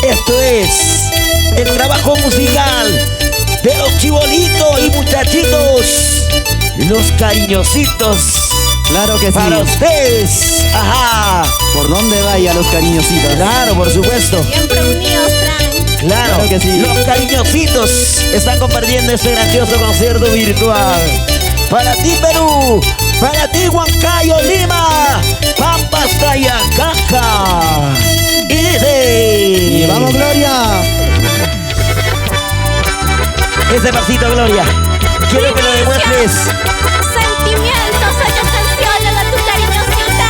Esto es el trabajo musical de los chibolitos y muchachitos, los cariñositos. Claro que sí. Para ustedes. Ajá. ¿Por dónde vaya los cariñositos? Claro, por supuesto. Siempre unidos, Frank. Claro que sí. Los cariñositos están compartiendo este grandioso concierto virtual. Para ti, Perú. Para ti, Huancayo, Lima. Pampas, Tayacaja. Y vamos, Gloria. Ese pasito, Gloria. Quiero que lo demuestres. Sentimientos, hechas canciones a tu cariñosita.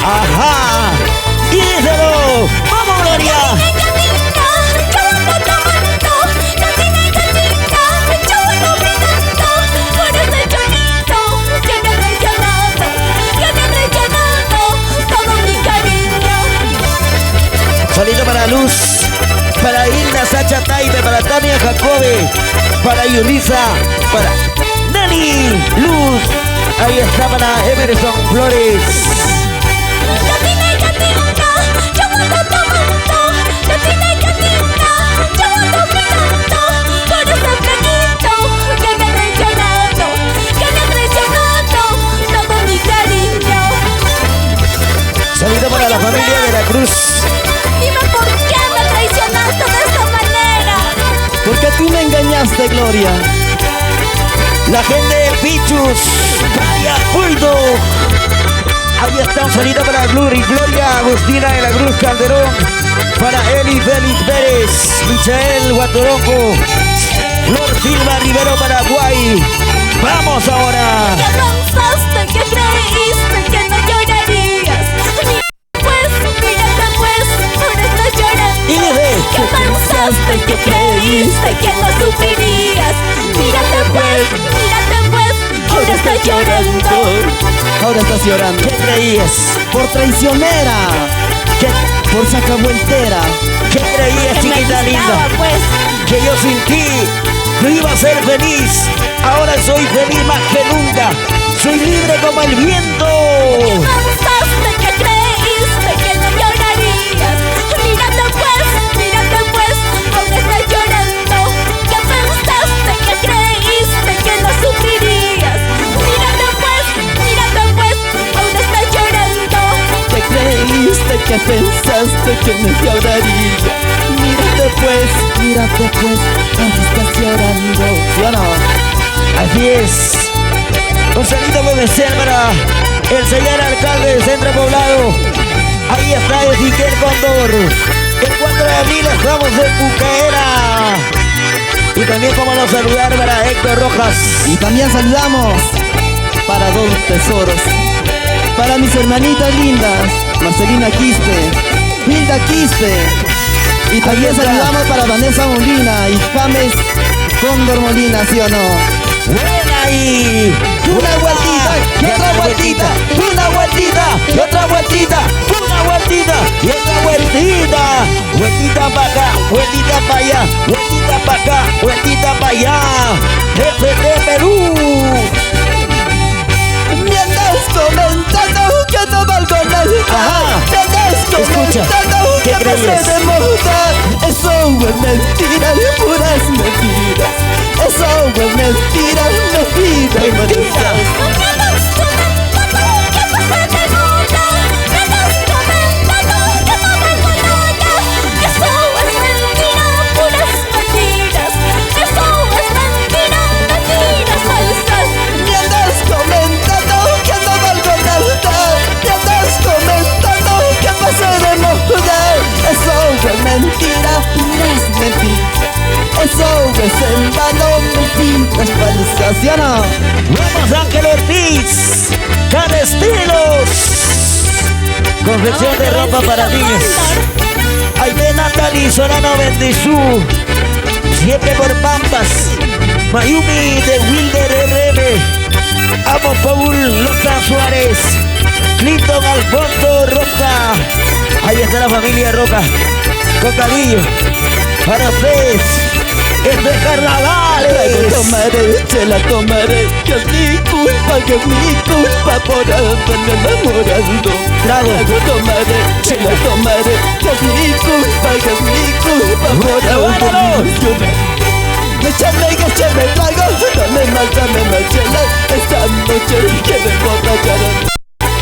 Ajá. Y díselo. ¡Vamos, Gloria! Salito para Luz, para Hilda Sacha Taime, para Tania Jacobe, para Yulisa, para Nani Luz. Ahí está para Emerson Flores. Salito para la familia de la Cruz. Dime por qué me traicionaste de esta manera. Porque tú me engañaste, Gloria. La gente de Pichus, María Puldo. Ahí está un salito para Gloria Agustina de la Cruz Calderón. Para Eli Félix Pérez, Michael Guatoronco, Flor Silva Rivero, Paraguay. Vamos ahora. ¿Qué pensaste? ¿Qué creíste? Que no llorarías. Mírate pues, ahora estás llorando. Y dice, ¿qué pensaste? ¿Qué creíste? Que no sufrirías. Mírate pues, ahora estás llorando. Ahora estás llorando. ¿qué creías? Por traicionera. ¿Qué, Por sacavueltera. qué creías, Que me chiquita linda? gustaba, pues. Que yo sin ti no iba a ser feliz. Ahora soy feliz más que nunca. Soy libre como el viento. ¿Qué pensaste? ¿Qué creíste? Que no llorarías. Mírate pues, ahora estás llorando. ¿Qué pensaste? ¿Qué creíste? Que no sufrirías. Mírate pues, ahora estás llorando. ¿Qué creíste? ¿Qué pensaste? Que me lloraría. Mírate pues, ahora estás llorando. ¿Sí o no? Así es. Un saludo comercial para el señor alcalde del Centro Poblado. Ahí está Ezequiel Cóndor. El 4 de abril estamos en Bucaera. Y también como nos saludar para Héctor Rojas. Y también saludamos para dos tesoros. Para mis hermanitas lindas, Marcelina Quispe, Hilda Quispe. Y también saludamos para Vanessa Molina y James Cóndor Molina, ¿sí o no? Buena ahí. Una vueltita y otra vueltita, una vueltita y otra vueltita, Una vueltita y otra vueltita. Vueltita para acá, vueltita para allá, vueltita para acá, vueltita para allá. FT Perú. me andas comentando que no valgo nada. Ajá. Me andas Escucha, comentando ¿qué que pasé crees? de moda. Eso es mentira, puras mentiras. Eso es mentira, mentira. Mentira. Me andas comentando que pasé de moda. Me andas comentando que no valgo nada. Eso es mentira, puras mentiras. Eso es mentira, mentiras falsas. Me andas comentando que no valgo nada. Me andas comentando que pasé de moda. Eso es mentira, puras mentiras. Eso es en vano, mentiras falsas, ¿sí o no? Vamos Ángel Ortiz. Cada estilos. Confección de ropa para niños. Ahí ve Natalie Solano Bendizú. Siempre por Pampas. Mayumi de Wilder RM. Amo Paul Loza Suárez. Clinton Alfonso Roca. Ahí está la familia Roca. Con cariño. Para ustedes. Este carnaval es. Tomaré, se la tomaré, que es mi culpa por haberme enamorado. Trago. Tomaré, se la tomaré, que es mi culpa por haberme ilusionado. Échame trago, dame más chela, esta noche quiero emborracharme.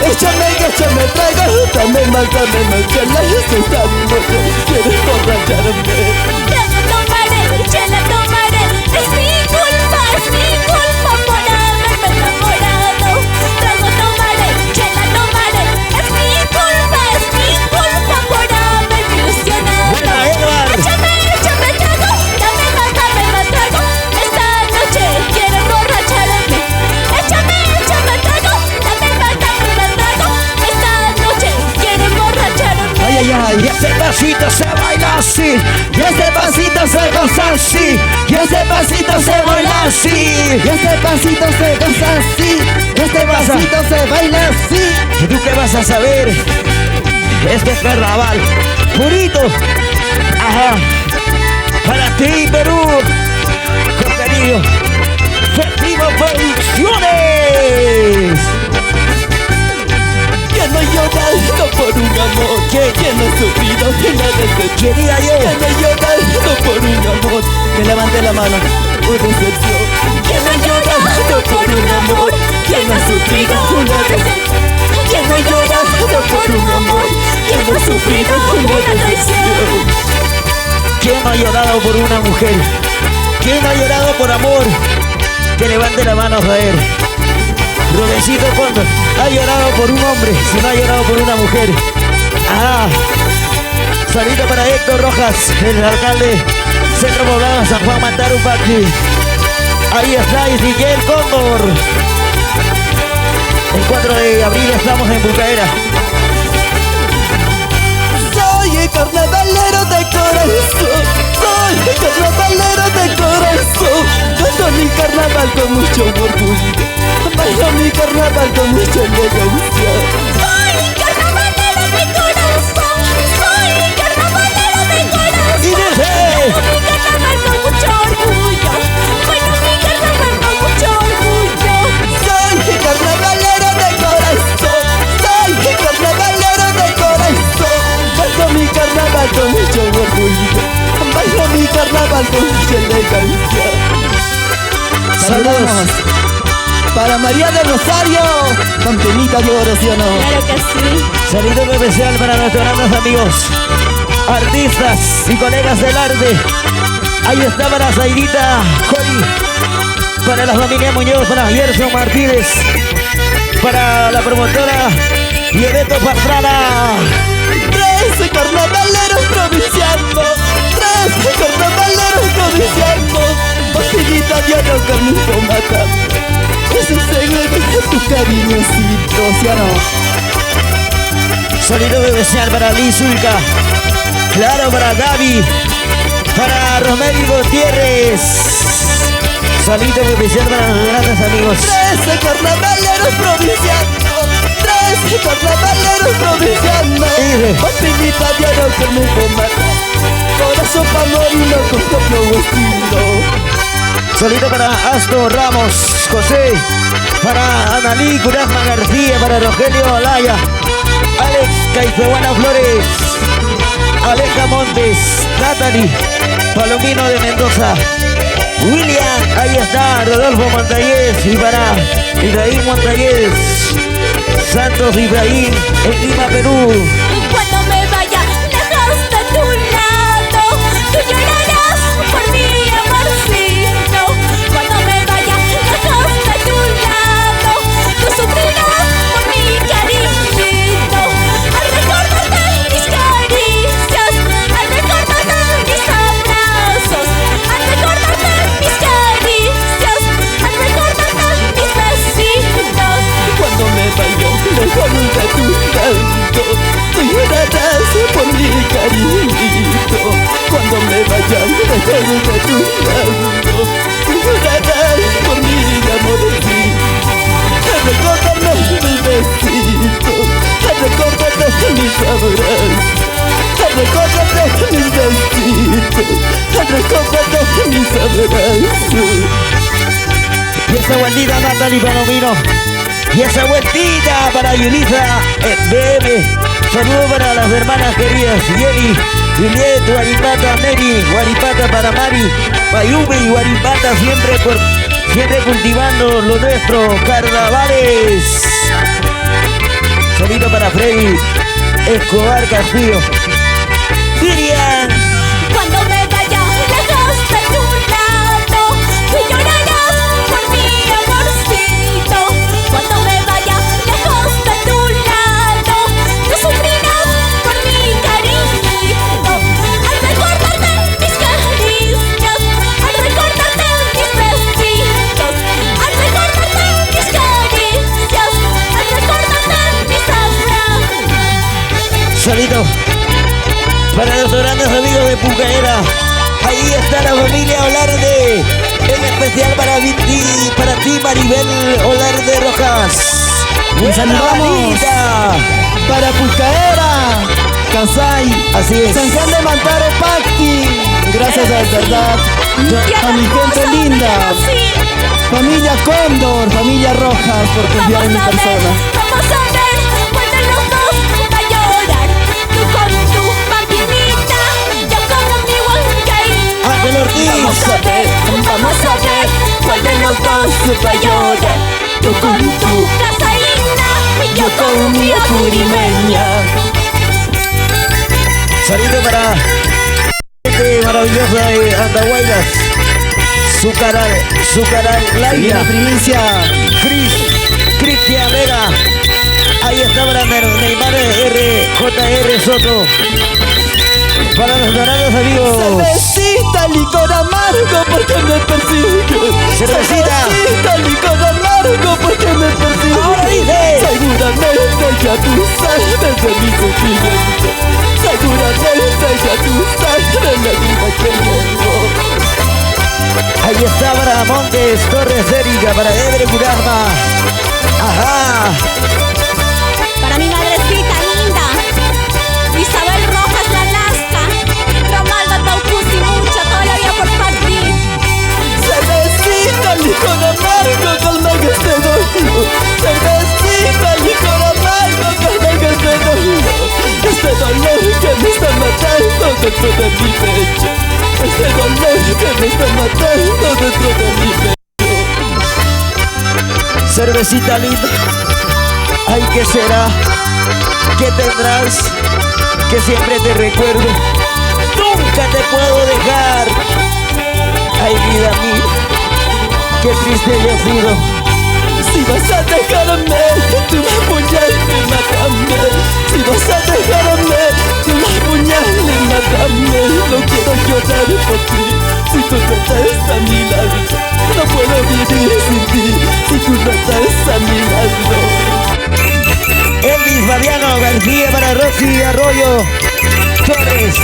Échame trago, dame más chela, esta noche quiero emborracharme. Trago tomaré, chela tomaré, es mi culpa por haberme enamorado. Trago tomaré, chela tomaré, es mi culpa por haberme ilusionado. Buena, Edward. Échame trago, dame más trago, esta noche quiero emborracharme. Échame trago, dame más trago, esta noche quiero emborracharme. Ay, ay, ay. Y este pasito se baila así, y este pasito se goza así, y este pasito se baila así. Y este pasito se goza así, este pasito se baila así. ¿Y tú qué vas a saber? Este carnaval purito, ajá, para ti Perú, con cariño, Festivo Producciones. Que no he llorado por un amor, que no he sufrido una decepción. Quería yo. Que no he llorado por un amor, que levante la mano, una decepción. Que no he llorado por un amor, que no ha sufrido una decepción. Que no he llorado por un amor, que no ha sufrido una traición. ¿Quién no ha llorado por una mujer? ¿Quién no ha llorado por amor? Que levante la mano a ver. Rubecito Cóndor ha llorado por un hombre, si no ha llorado por una mujer. Ah, salida para Héctor Rojas, el alcalde Centro Poblado San Juan Mantarupaqui. Ahí está Miguel Cóndor. El 4 de abril estamos en Bucaera. Soy el carnavalero de corazón, soy el carnavalero de corazón. Canto mi carnaval con mucho orgullo, bailo mi carnaval con mucha elegancia. Soy carnavalero de corazón, soy carnavalero de corazón. Y dice, Bailo mi carnaval con mucho orgullo, bailo mi carnaval con mucho orgullo. Soy el carnavalero de corazón, soy el carnavalero de corazón. Canto mi carnaval con mucho orgullo, bailo mi carnaval con mucha elegancia. saludos. Para María del Rosario, con temita de oro, ¿sí o no? Claro que sí. Saludo especial para nuestros grandes amigos, artistas y colegas del arte. Ahí está para Zaidita Cori, para la familia Muñoz, para Gerson Martínez, para la promotora Yereto Pastrana. 13 carnavaleros provincianos, 13 carnavaleros provincianos. Botellita de oro con mi pomata, es un seguro de tu cariñosito, ¿sí o no? Saludo especial para Liz Ulca, claro, para Gaby, para Romero Gutiérrez. Saludo especial para los grandes amigos. 13 carnavaleros provincianos, 13 carnavaleros provincianos. Botellita de oro con mi pomata, corazón pa' morirlo con propio estilo. Saludo para Astor Ramos, José, para Analí Curazma García, para Rogelio Alaya, Alex Caipehuana Flores, Aleja Montes, Natalie, Palomino de Mendoza, William, ahí está, Rodolfo Montañez, y para Ibrahim Montañez, Santos Ibrahim, en Lima, Perú. Cuando me vaya lejos de tu lado, tú llorarás por mi amorcito. Cuando me vaya lejos de tu lado, tú sufrirás por mi cariñito. Al recordarte mis caricias, al recordarte mis abrazos, al recordarte mis caricias, al recordarte mis besitos. Cuando me vaya lejos de tu lado, tú llorarás por mi cariñito. Cuando me vaya lejos de tu lado, tú llorarás por mi amorcito. Al recordarme mis besitos, al recordarte mis abrazos, al recordarte mis besitos, al recordarte mis para Natalie Palomino. Y esa vueltita para Yulisa BM. Saludos para las hermanas queridas Yeli, Juliet, Guaripata, Mary, Guaripata para Mari, Bayume y Guaripata siempre cultivando lo nuestro, carnavales. Saludo para Freddy Escobar Castillo. Miriam. Cuando me vaya lejos de tu lado, tú llorarás por mi amorcito. Cuando me vaya lejos de tu lado, tú sufrirás por mi cariñito. Al recordarte mis caricias, al recordarte mis besitos, al recordarte mis caricias, al recordarte mis abrazos. Saludo para los grandes amigos de Pucaera. Ahí está la familia Olarde. En especial para ti Maribel Olarde Rojas. Y saludamos para Pucaera, Casay, Así es. San Juan de Mantaro Pacti. Gracias a verdad a mi gente linda. Familia Cóndor, familia Rojas, por confiar en mi persona. Vamos a ver, cuál de los dos va a llorar. Tú con tu maquinita, yo con mi Huancaí. Ángel Ortiz. Vamos a ver, cuál de los dos va a llorar. Tú con tu casaína y yo con mi apurimeña. Saludo para gente maravillosa de Andahuaylas. Zucaral Y Laia. la primicia. Cristian Vega. Ahí está para Neymar JR Soto. Para los dorados amigos. Cervecita, licor amargo, porque me persigues. Cervecita. Cervecita, licor amargo, porque me persigues. Ahora dice. Seguramente ya tú sabes de mi sufrimiento. Seguramente ya tú sabes de la vida que llevo. Ahí está para Montes Torres Erika. Para Ebre Curasma. Ajá. Para mi madrecita linda, Isabel Rojas La Lasca, Romalda Taucusi, mucha todavía por partir. Cervecita, licor amargo, calma que te doy. Cervecita, licor amargo, calma que te doy. Este dolor que me está matando dentro de mi pecho. Este dolor que me está matando dentro de mi pecho. Cervecita linda. Ay, ¿qué será? ¿Qué tendrás? Que siempre te recuerdo. Nunca te puedo dejar. Ay, vida mía, qué triste yo he sido. Si vas a dejarme, tú me apuñales, mátame. Si vas a dejarme, tú me apuñales, mátame. No quiero llorar por ti, si tú no estás a mi lado. No puedo vivir sin ti, si tú no estás a mi lado. Elvis Fabiano García para Rosy Arroyo Torres.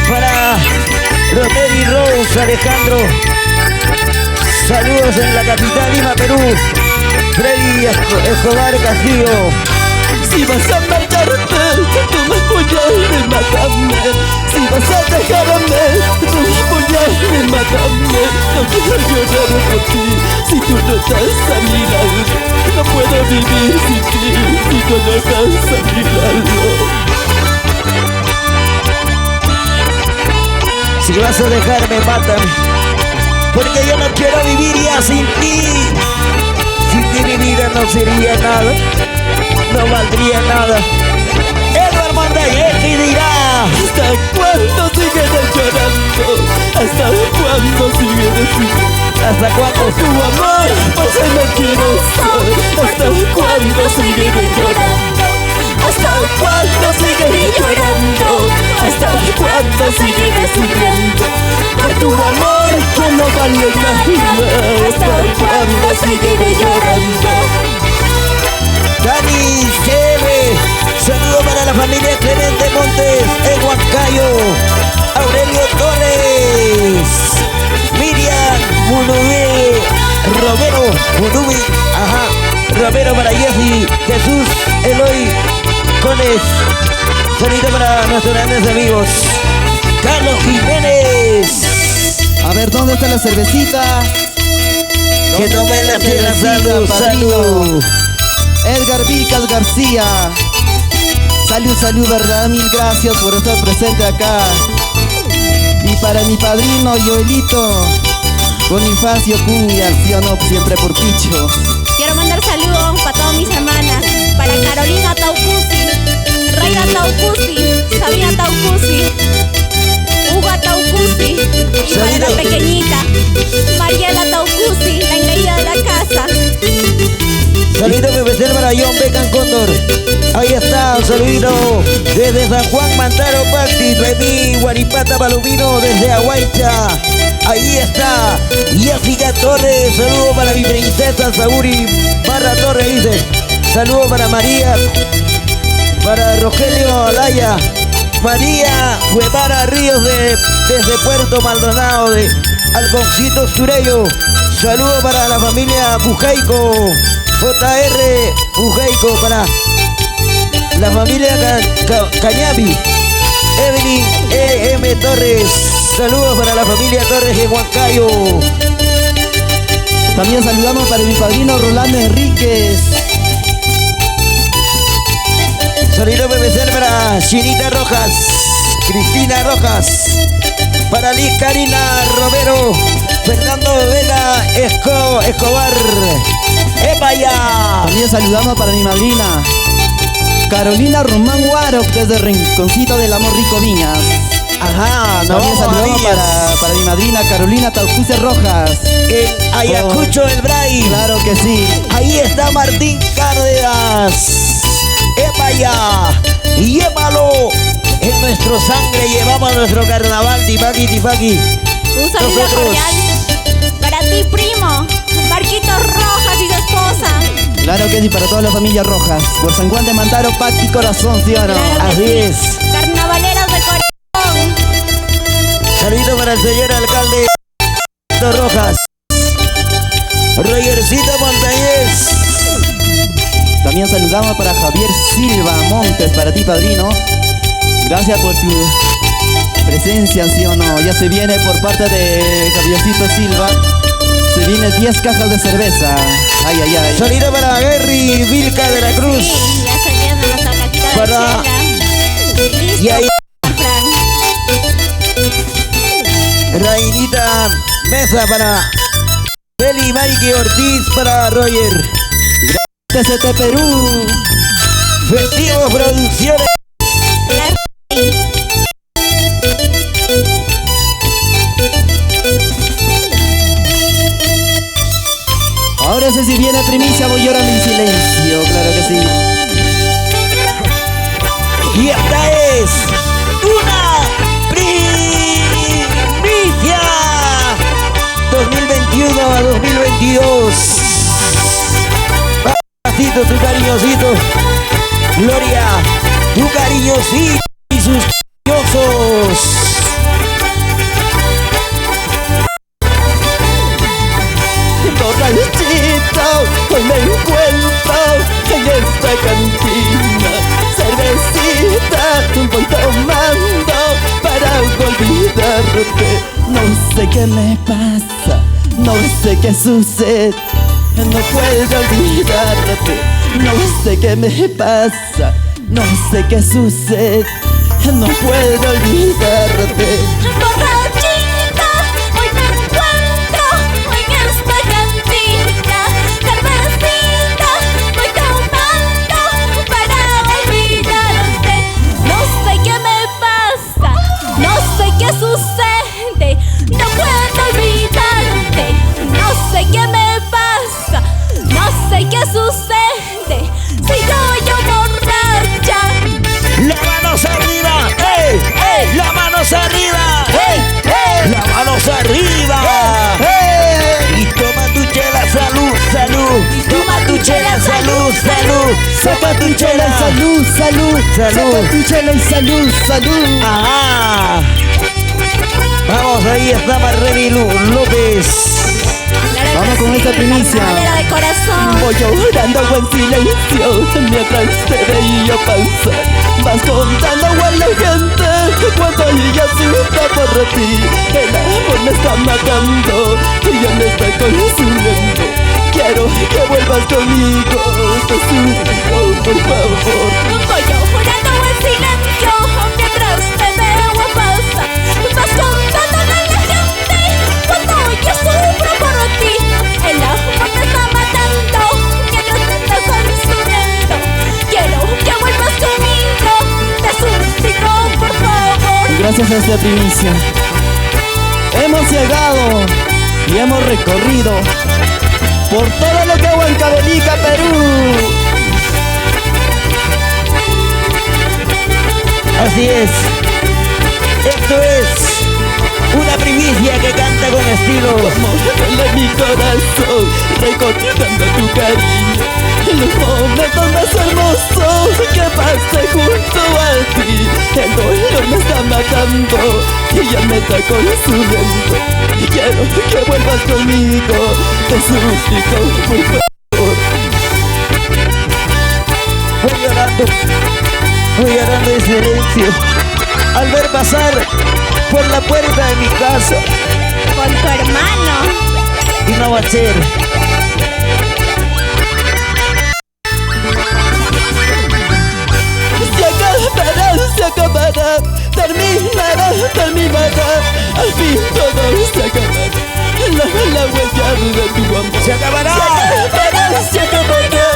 Para Rosmery Rose Alejandro. Saludos en la capital Lima, Perú. Freddy Escobar Castillo. Si vas a marcharte, tú me apuñales, mátame. Si vas a dejarme, tú me apuñales, mátame. No quiero llorar por ti, si tú no estás a mi lado. No puedo vivir sin ti, si tú no estás a mi lado. Si vas a dejarme, mátame, porque yo no quiero vivir ya sin ti. Sin ti mi vida no sería nada, no valdría nada. Edward Montañez dirá: ¿Hasta cuándo sigues llorando? ¿Hasta cuándo sigues sufriendo? ¿hasta cuándo? Tu amor, pues no quiero ser. ¿Hasta cuándo sigues llorando? ¿Hasta cuándo sigues llorando? ¿Hasta cuándo sigues sufriendo? Por tu amor que no vale nada. ¿Hasta cuándo sigues llorando? Dani Cheve, saludo para la familia Clemente Montes en Huancayo. Aurelio Torres, Miriam Munubé, Romero Munubé, ajá, Romero para Jessy, Jesús Eloy Cones. Saludo para nuestros grandes amigos. Carlos Jiménez. A ver, ¿dónde está la cervecita? Que tomen la cena, salud, padrino. salud. Edgar Vilcas García. Salud, salud, verdad, mil gracias por estar presente acá. Y para mi padrino Joelito, Bonifacio Cuña, ¿sí o no? Siempre por Picho. Quiero mandar saludos para todas mis hermanas. Para Carolina Taucusi, Raya Taucusi, Sabina Taucusi, Uga Taucusi, y para la pequeñita, Mariela Taucusi, la engreída de la casa. Saludito especial para John Becan Cóndor. Ahí está, un saludito desde San Juan, Mantaro, Pacti, Remí, Guaripata, Palomino, desde Aguaycha. Ahí está, Jessica Torres. Saludo para mi princesa Sauri Barra Torres, dice. Saludo para María, para Rogelio Alaya, María Guevara Ríos desde Puerto Maldonado, de Alconcito Surello. Saludo para la familia Pujaico, JR Pujaico, para la familia Cañabi, Evelyn EM Torres. Saludos para la familia Torres de Huancayo. También saludamos para mi padrino Rolando Enríquez. Saludos especial para Chinita Rojas, Cristina Rojas, para Liz Karina Romero, Fernando Vela Escobar. ¡Epa ya! También saludamos para mi madrina Carolina Román Guaro, desde Rinconcito del Amor Rico Viñas. Ajá, no También saludamos para mi madrina Carolina Taucuse Rojas. En Ayacucho, el Bray. Claro que sí. Ahí está Martín Cárdenas. ¡Epa ya! ¡Llévalo! En nuestro sangre llevamos nuestro carnaval, Tipaqui, Tipaqui. Un saludo Nosotros. cordial para ti, primo, Marquitos Rojas y su esposa. Claro que sí, para toda la familia Rojas. Por San Juan de Mantaro, Pacti Corazón, ¿sí o no? Claro que Así sí. es. Carnavaleros de corazón. Saludito para el señor alcalde Rojas. Rogercito Montañez. También saludamos para Javier Silva Montes, para ti, padrino. Gracias por tu presencia, ¿sí o no? Ya se viene por parte de Javiercito Silva. Se viene 10 cajas de cerveza. Ay, ay, ay. Saludito para Gary Vilca de la Cruz. Sí, ya se viene nuestra cajita de Para- chela. Listo, Y ahí Fran. Rainita Mesa para Beli Mikey Ortiz, para Roger. TCT Perú. Festivo Producciones. La Ahora sí, si viene primicia, voy llorando en silencio. Claro que sí. Y esta es una primicia 2021 a 2022. Papacito, tu cariñosito. Gloria, tu cariñosito y sus cariñosos. Borrachito, hoy me encuentro en esta cantina. Cervecita, voy tomando para olvidarte. No sé qué me pasa, no sé qué sucede. No puedo olvidarte, no sé qué me pasa, no sé qué sucede. No puedo olvidarte. borrachita, hoy me encuentro en esta cantina. Cervecita, voy tomando para olvidarte. No sé qué me pasa, no sé qué sucede. No puedo olvidarte, no sé qué me pasa, no sé qué sucede. Sigo yo borracha. Las manos arriba, ¡ey! ¡Ey! Las manos arriba, ¡ey! ¡Ey! Las manos arriba, ¡ey! Y toma tu chela, salud, salud. Toma tu chela, salud, salud. Saca tu chela y salud, salud. Salud. Saca tu chela y salud, salud. Ajá. Vamos, ahí está Marreni López. Vamos con esta primicia. Carnavalera de corazón. Voy llorando en silencio mientras te veía pasar. Vas contando a la gente cuando ella sufra por ti. El amor me está matando y ya me está consumiendo. Quiero que vuelvas conmigo, te suplico, por favor. Voy llorando en silencio mientras te veo a pausa. Vas contándole a la gente cuando yo sufro por ti. El amor me está matando mientras me está consumiendo. Quiero que vuelvas conmigo, te suplico, por favor. Gracias a esta primicia hemos llegado y hemos recorrido por todo lo que es Huancavelica, Perú. Así es. Esto es una primicia que canta con estilo. Amor de mi corazón, recordando tu cariño. En los momentos más hermosos que pasé junto a ti. El dolor me está matando y ya me está consumiendo. Quiero que vuelvas conmigo, te suplico, por favor. Voy llorando en silencio al ver pasar por la puerta de mi casa. Con tu hermano. Y no va a ser. Se acabará, terminará, al fin todo se acabará. La huella de tu amor Se acabará. se acabará,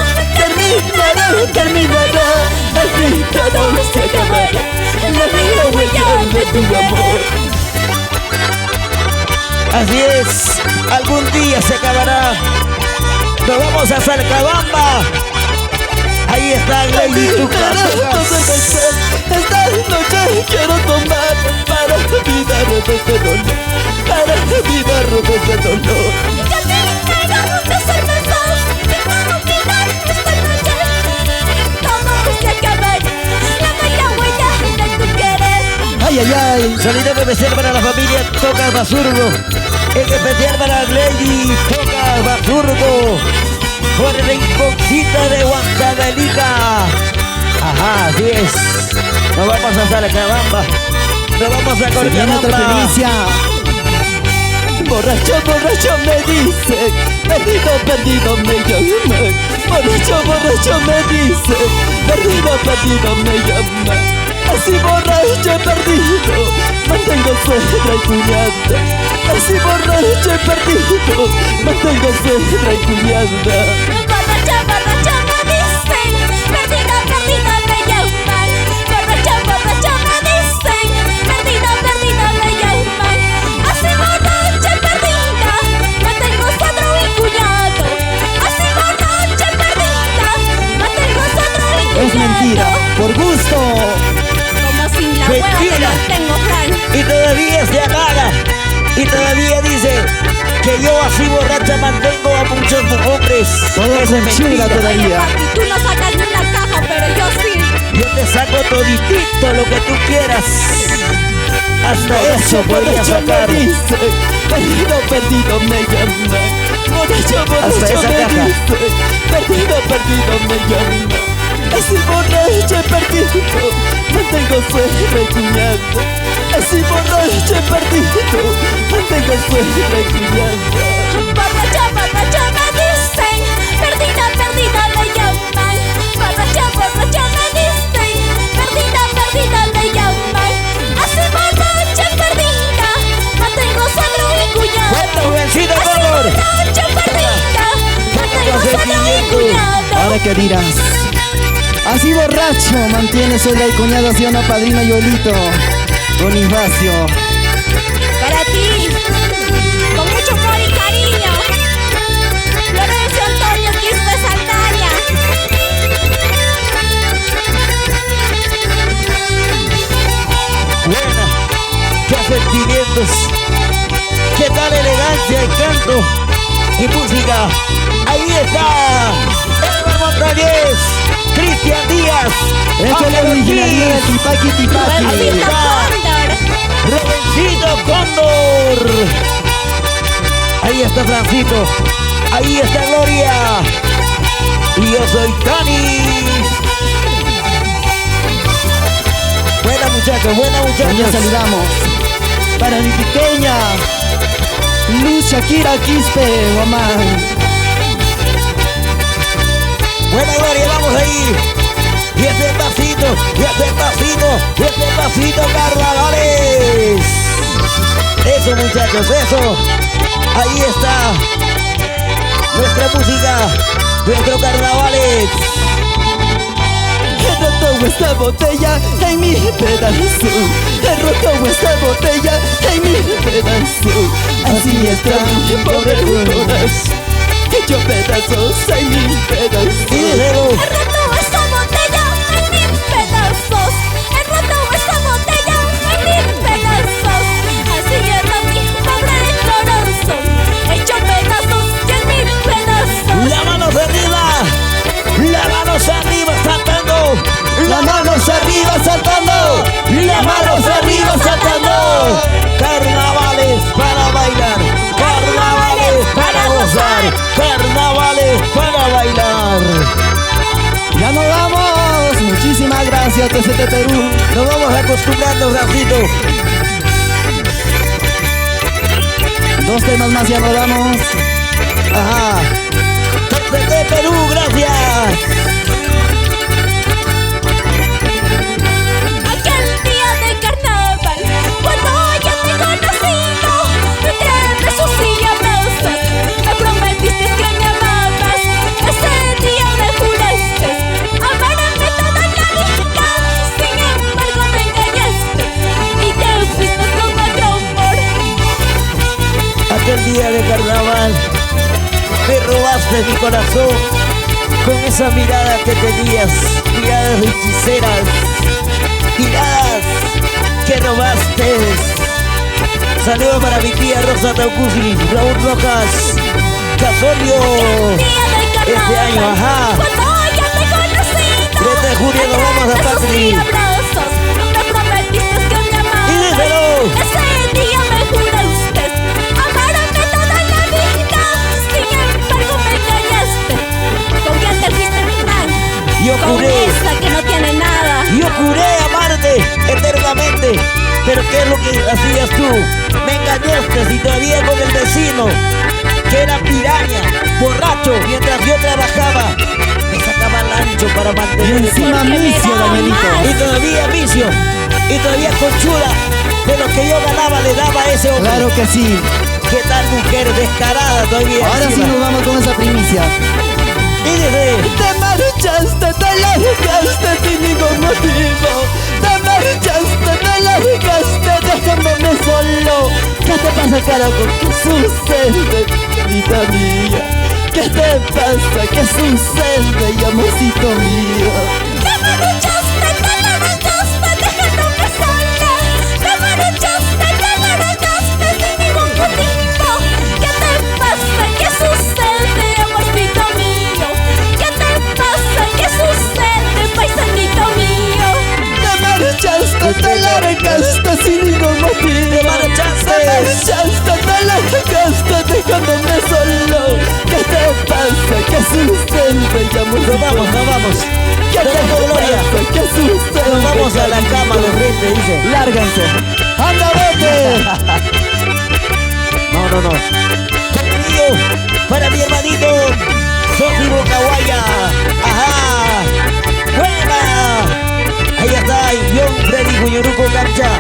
terminará, al fin todo se acabará. La huella de tu amor. Así es, algún día se acabará. Nos vamos a Salcabamba. Ahí está Lady Tuca. Esta noche quiero tomar para olvidar de este dolor, para olvidar de este dolor. Yo te entrego de cervezas y para olvidar esta noche. Todo se acabará, la huella de tu querer. Ay, ay, ay. Solidario especial para la familia Tocas Basurgo. En especial para Lady Tocas Basurgo. Por el rinconcito de Huancavelica. Ajá, así es. Nos vamos a Salcabamba. Nos vamos a Se viene otra Colcabamba. primicia. Borracho me dice, perdido me llama. Borracho me dice, perdido me llama. Así borracho perdido, mantengo suegra y cuñada. Así borracho perdido, mantengo suegra y cuñada. Borracha me dicen, perdida me llaman. Borracha me dicen, perdida me llaman. Así borracha perdida, mantengo suegro y cuñado. Así borracha perdida, mantengo suegro y cuñado. Es mentira, por gusto. Como sin la hueva te Mentira. mantengo, Fran. Y todavía se apaga. Y todavía dice que yo así borracha mantengo a muchos hombres. Todo es mentira todavía. Papi, tú no sacas ni una caja, pero yo sí. Yo te saco toditito lo que tú quieras. Hasta eso podría sacar. Me dice, perdido me llama. Hasta Borracho esa me caja. dice, perdido me llama. Así borracho perdido, mantengo suegra y cuñada. Así borracho perdido, mantengo suegra y cuñada. Borracha me dicen, perdida me llaman. Borracha me dicen, perdida me llaman. Así borracha perdida, mantengo suegro y cuñado. ¡Cuánto, jovencito, Así color! borracha perdida, mantengo suegro y cuñado. Ahora qué dirás. Así borracho mantiene suegra y cuñado, ¿sí o no, padrino Yolito? Bonifacio. Para ti, con mucho amor y cariño, Florencio Antonio Quispe Saldaña. Buena, qué sentimientos, qué tal elegancia, encanto y música. Ahí está Edward Montañez, Cristian Díaz, Esto es la Ángel originalidad de Ortiz, Tipaqui Tipaqui. Rubensito Cóndor. Robencito Cóndor. Ahí está Francito, ahí está Gloria y yo soy Tani. Buena, muchachos. Eso, buena También muchachos. saludamos para mi pequeña Luz Shakira Quispe, mamá. Buena Gloria, vamos ahí. Y ese pasito, y ese pasito, y ese pasito, carnavales. Eso muchachos, eso. Ahí está nuestra música, nuestro carnavales. He roto esta botella en mil pedazos. He roto esta botella en mil pedazos. Así está mi pobre corazón, hecho pedazos en mil pedazos. Y díselo. He roto esta botella en mil pedazos. He roto esta botella en mil pedazos. Así está mi pobre corazón, hecho pedazos y en mil pedazos. Las manos arriba, las manos arriba saltando, las manos arriba saltando, las manos arriba saltando. Carnavales para bailar, carnavales para gozar, carnavales para bailar. Ya nos vamos. Muchísimas gracias, TCT Perú. Nos vamos acostumbrando, Rafito. 2 temas más, ya nos vamos. Ajá. Desde Perú, gracias. Aquel día de carnaval, cuando ya te he conocido, entre besos y abrazos, me prometiste que me amabas. Ese día me juraste amarme toda la vida. Sin embargo me engañaste y te fuiste con otro amor. Aquel día de carnaval me robaste mi corazón con esa mirada que tenías, miradas hechiceras, miradas que robaste. Saludos para mi tía Rosa Taucusi, Raúl Rojas, Casolio. Día de carnaval, Este año, ajá. cuando ya te he conocido, 3 de junio nos vamos a entre besos Patri. y abrazos, me prometiste que me amabas. Y díselo. Ese día me juraste amarme toda la vida. Sin embargo me engañaste. ¿Con quién te fuiste, mi man? Yo Con juré. esa que no tiene nada. Yo juré amarte eternamente, pero ¿qué es lo que hacías tú? Me engañaste y todavía con el vecino, que era piraña, borracho, mientras yo trabajaba, me sacaba el ancho para mantener Y encima Porque me Micio, daba Danielito. más. y todavía vicio, y todavía conchuda, de lo que yo ganaba le daba a ese hombre. Claro que sí. ¿Qué tal mujer descarada todavía? Ahora sí encima? nos vamos con esa primicia. Y dice, Te marchaste, te largaste sin ningún motivo. Te marchaste, te largaste, dejándome solo. ¿Qué te pasa, carajo? ¿Qué sucede, vida mía? ¿Qué te pasa? ¿Qué sucede, amorcito mío? Te marchaste, te largaste, dejándome sola. Te marchaste, te largaste sin ningún motivo. ¿Qué te pasa? ¿Qué sucede, amorcito mío? ¿Qué te pasa? ¿Qué sucede, paisanito mío? Te marchaste, te largaste sin ningún motivo. Te marchaste. Te marchaste, te largaste, dejándome solo. ¿Qué te pasa? ¿Qué sucede, amorcito? nos vamos, nos vamos. ¿Qué te Nos vamos, Gloria. pasa? ¿Qué sucede? Nos vamos a la cama de frente, dice. Lárganse. ¡Anda, vete! No. Cariño para mi hermanito Sofi Bocahuaya. Ajá. Buena. Ahí está, John Freddy Cuñuruco Cancha.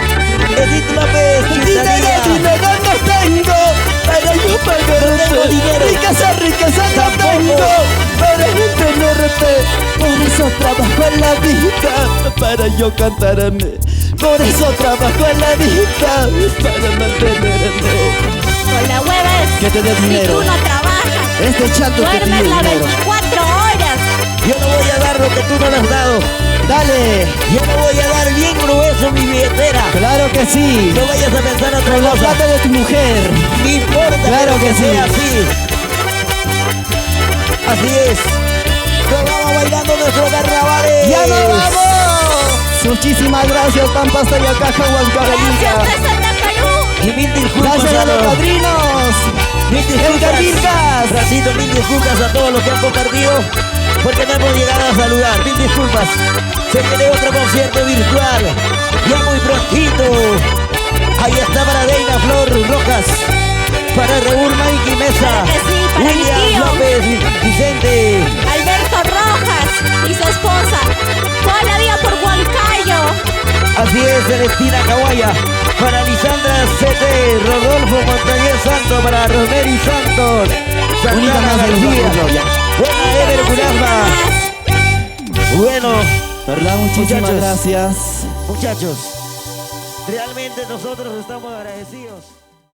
Edith López, Dinero Quintanilla. no tengo para yo pagarte. No tengo dinero. Riqueza Tampoco. no tengo para mantenerte. Por eso trabajo en la vida, para yo cantarme. Por eso trabajo en la vida, para mantenerme. Con la hueves. Que te dé Si dinero. tú no trabajas, Este chato que te duermes dio las dinero. 24 horas. Yo no voy a dar lo que tú no le has dado. Dale, Yo no voy a dar bien grueso mi billetera. claro que sí. No vayas a pensar otra Con la cosa. plata de tu mujer. No importa Claro pero que sí. sea así. Así es. Nos vamos bailando nuestro carnavales. ¡Ya nos vamos! Muchísimas gracias, Pampa Sayacaja, Gracias, Huancaralica. Presenta Perú. Y mil disculpas Gracias a a los los... padrinos. Mil Edgar disculpas. Virgas. Racito, mil disculpas a todos los que han compartido. Porque no hemos llegado a saludar. Mil disculpas. Se viene otro concierto virtual. Ya muy prontito. Ahí está para Deina Flor Rojas. Para Raúl Mikey Mesa. Claro que sí, para mi William tío. López Vicente. Alberto Rojas y su esposa. Toda la vida por Huancayo. Así es, Celestina Caguaya. Para Lisandra C.T. Rodolfo Montañez Santos. Para Rosemary Santos. Unida Santana más de los García. bajos, Gloria. Buena Ever Gurasma. Bueno, ¿Verdad? Muchísimas Muchachos. gracias. muchachos, realmente nosotros estamos agradecidos.